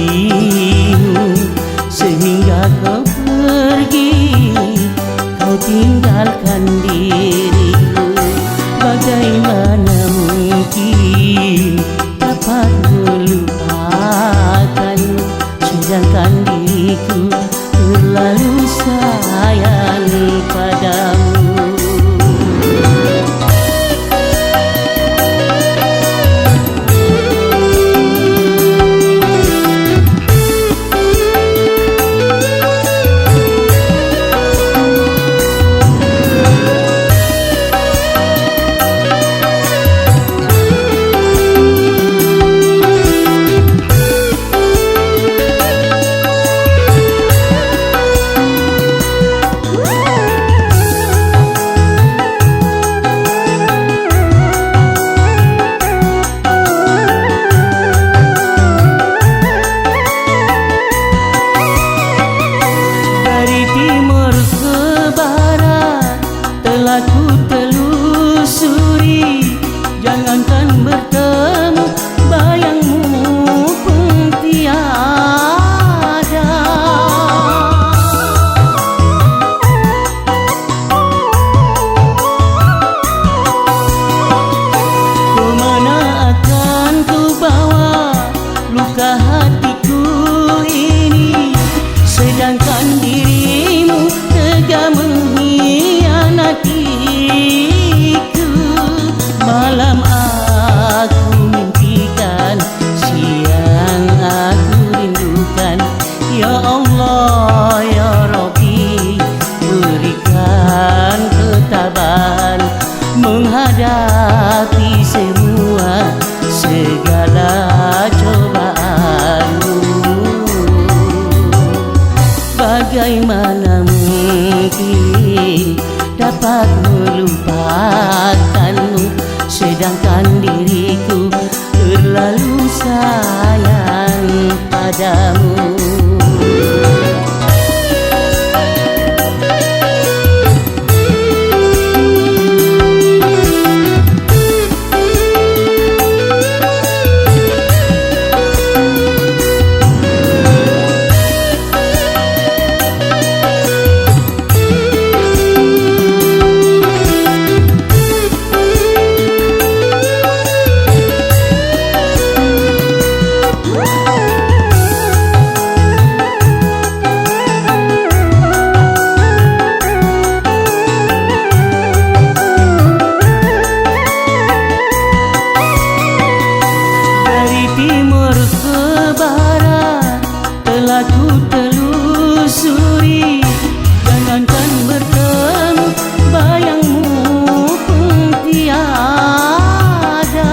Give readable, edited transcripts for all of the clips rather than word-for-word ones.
dirimu sehingga kau pergi, kau tinggalkan diriku. Bagaimana mungkin dapat melupakanmu, sedangkan diriku terlalu sayang padamu. Ku telusuri, jangankan bertemu, bayangmu pun tiada. Kemana akan ku bawa luka hatiku ini, sedangkan dirimu tega mengkhianati. Malam aku mimpikan, siang aku rindukan. Ya Allah, ya Rabbi, berikan ketabahan menghadapi semua segala cobaanmu. Bagaimana mungkin dapat melupakanmu, sedangkan diriku terlalu sayang padamu. Timur ke barat telah ku telusuri, jangankan bertemu, bayangmu pun tiada.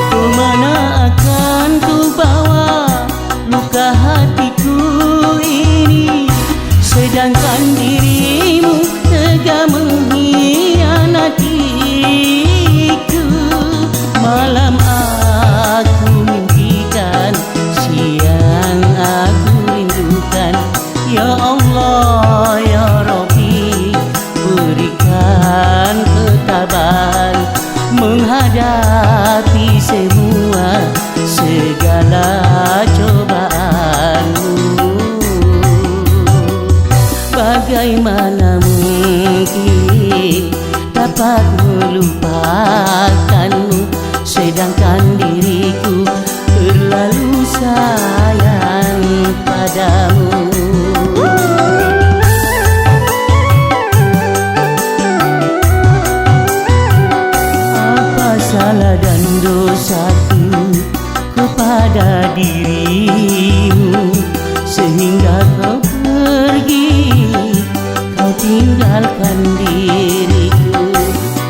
Kemana akan ku bawa luka hatiku ini, sedangkan dirimu tega mengkhianatiku. Malam aku mimpikan, siang aku rindukan. Ya Allah, ya Rabbi, berikan ketabahan menghadapi semua segala cobaanmu. Bagaimana mungkin dapat melupakanmu, sedangkan diriku terlalu sayang padamu. Apa salah dan dosaku kepada dirimu sehingga kau pergi, kau tinggalkan diriku.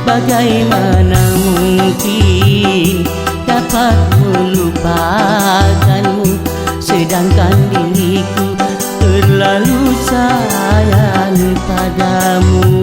Bagaimana mungkin dapat melupakanmu, sedangkan diriku terlalu sayang padamu.